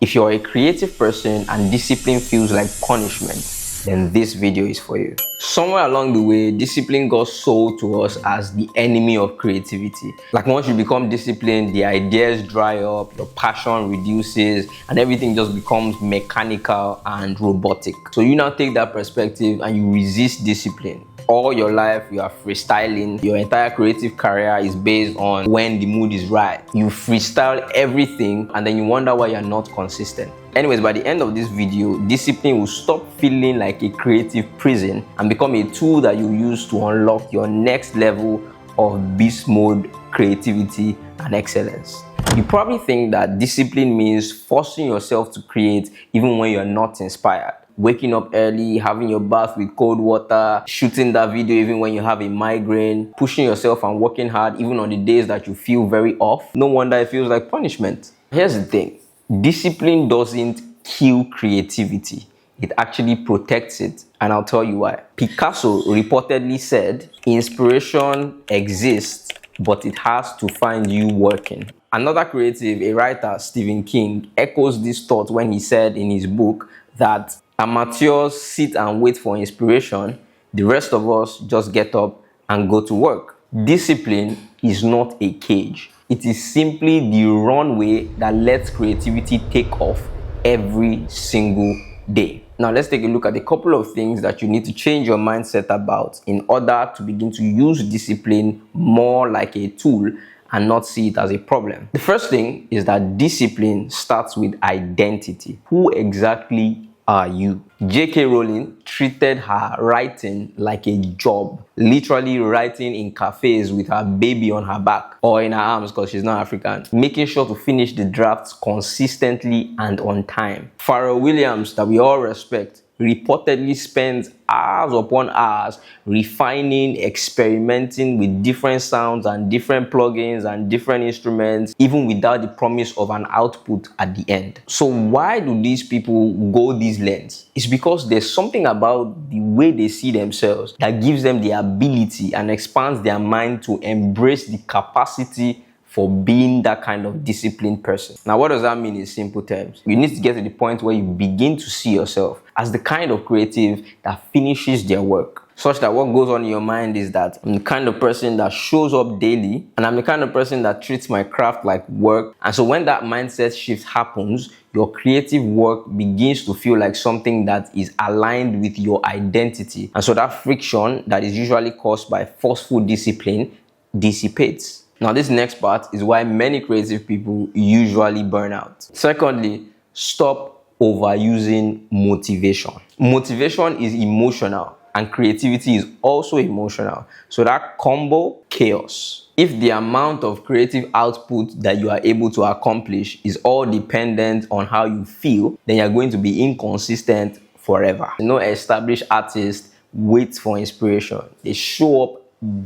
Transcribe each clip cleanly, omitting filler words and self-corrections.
If you're a creative person and discipline feels like punishment, then this video is for you. Somewhere along the way, discipline got sold to us as the enemy of creativity. Like once you become disciplined, the ideas dry up, your passion reduces, and everything just becomes mechanical and robotic. So you now take that perspective and you resist discipline. All your life, you are freestyling. Your entire creative career is based on when the mood is right. You freestyle everything and then you wonder why you're not consistent. Anyways, by the end of this video, discipline will stop feeling like a creative prison and become a tool that you use to unlock your next level of beast mode creativity and excellence. You probably think that discipline means forcing yourself to create even when you're not inspired. Waking up early, having your bath with cold water, shooting that video even when you have a migraine, pushing yourself and working hard even on the days that you feel very off. No wonder it feels like punishment. Here's the thing. Discipline doesn't kill creativity. It actually protects it. And I'll tell you why. Picasso reportedly said, "Inspiration exists, but it has to find you working." Another creative, a writer, Stephen King, echoes this thought when he said in his book that amateurs sit and wait for inspiration. The rest of us just get up and go to work. Discipline is not a cage. It is simply the runway that lets creativity take off every single day. Now let's take a look at a couple of things that you need to change your mindset about in order to begin to use discipline more like a tool and not see it as a problem. The first thing is that discipline starts with identity. Who exactly are you? J.K. Rowling treated her writing like a job, literally writing in cafes with her baby on her back or in her arms because she's not African, making sure to finish the drafts consistently and on time. Pharrell Williams, that we all respect, reportedly spends hours upon hours refining, experimenting with different sounds and different plugins and different instruments, even without the promise of an output at the end. So why do these people go these lengths? It's because there's something about the way they see themselves that gives them the ability and expands their mind to embrace the capacity for being that kind of disciplined person. Now, what does that mean in simple terms? You need to get to the point where you begin to see yourself as the kind of creative that finishes their work, such that what goes on in your mind is that I'm the kind of person that shows up daily and I'm the kind of person that treats my craft like work. And so when that mindset shift happens, your creative work begins to feel like something that is aligned with your identity. And so that friction that is usually caused by forceful discipline dissipates. Now, this next part is why many creative people usually burn out. Secondly, stop overusing motivation. Motivation is emotional and creativity is also emotional. So that combo, chaos. If the amount of creative output that you are able to accomplish is all dependent on how you feel, then you're going to be inconsistent forever. No established artist waits for inspiration. They show up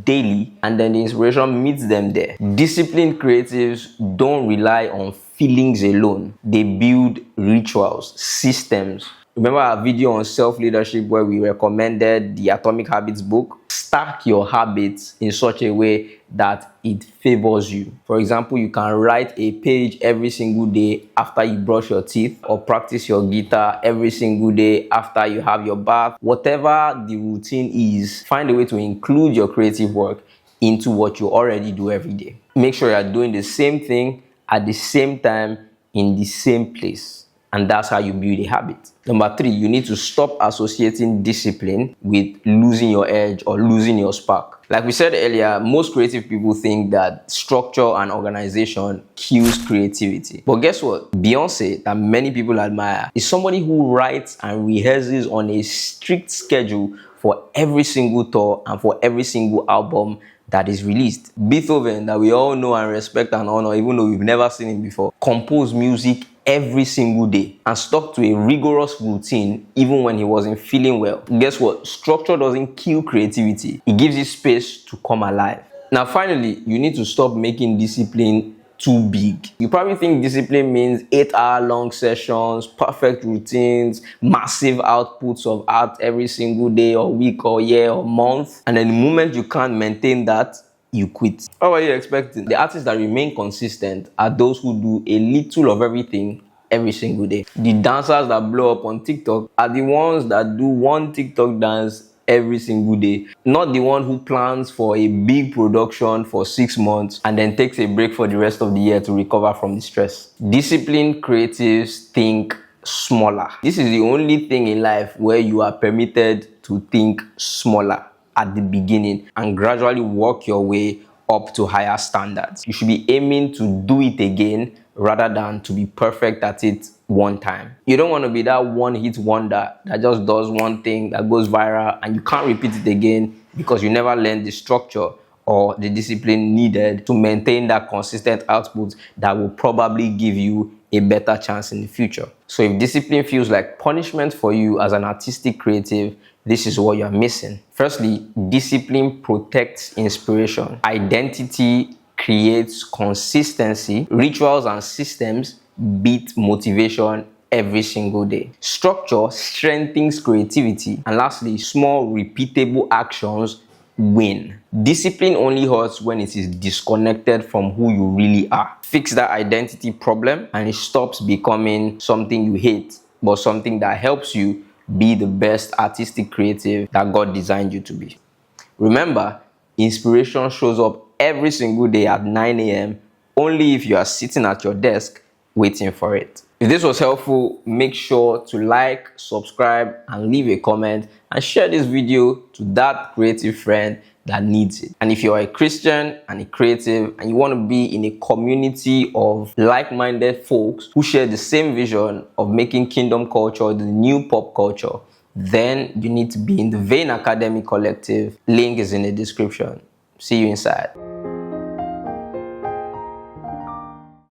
daily and then the inspiration meets them there. Disciplined creatives don't rely on feelings alone. They build rituals, systems. Remember our video on self-leadership where we recommended the Atomic Habits book? Stack your habits in such a way that it favors you. For example, you can write a page every single day after you brush your teeth, or practice your guitar every single day after you have your bath. Whatever the routine is, find a way to include your creative work into what you already do every day. Make sure you're doing the same thing at the same time in the same place. And that's how you build a habit. Number 3, you need to stop associating discipline with losing your edge or losing your spark. Like we said earlier, most creative people think that structure and organization kills creativity. But guess what? Beyonce, that many people admire, is somebody who writes and rehearses on a strict schedule for every single tour and for every single album that is released. Beethoven, that we all know and respect and honor, even though we've never seen him before, composed music every single day and stuck to a rigorous routine even when he wasn't feeling well. Guess what? Structure doesn't kill creativity. It gives you space to come alive. Now, finally, you need to stop making discipline too big. You probably think discipline means 8-hour-long sessions, perfect routines, massive outputs of art every single day or week or year or month. And then the moment you can't maintain that, you quit. What were you expecting? The artists that remain consistent are those who do a little of everything every single day. The dancers that blow up on TikTok are the ones that do one TikTok dance every single day, not the one who plans for a big production for 6 months and then takes a break for the rest of the year to recover from the stress. Disciplined creatives think smaller. This is the only thing in life where you are permitted to think smaller at the beginning and gradually work your way up to higher standards. You should be aiming to do it again rather than to be perfect at it one time. You don't want to be that one-hit wonder that just does one thing that goes viral and you can't repeat it again because you never learned the structure or the discipline needed to maintain that consistent output that will probably give you a better chance in the future. So if discipline feels like punishment for you as an artistic creative, this is what you're missing. Firstly, discipline protects inspiration. Identity creates consistency. Rituals and systems beat motivation every single day. Structure strengthens creativity. And lastly, small repeatable actions win. Discipline only hurts when it is disconnected from who you really are. Fix that identity problem and it stops becoming something you hate, but something that helps you be the best artistic creative that God designed you to be. Remember, inspiration shows up every single day at 9 a.m. only if you are sitting at your desk waiting for it. If this was helpful, make sure to like, subscribe, and leave a comment and share this video to that creative friend that needs it. And if you're a Christian and a creative and you want to be in a community of like-minded folks who share the same vision of making kingdom culture the new pop culture, then you need to be in the Vane Academy Collective. Link is in the description. See you inside.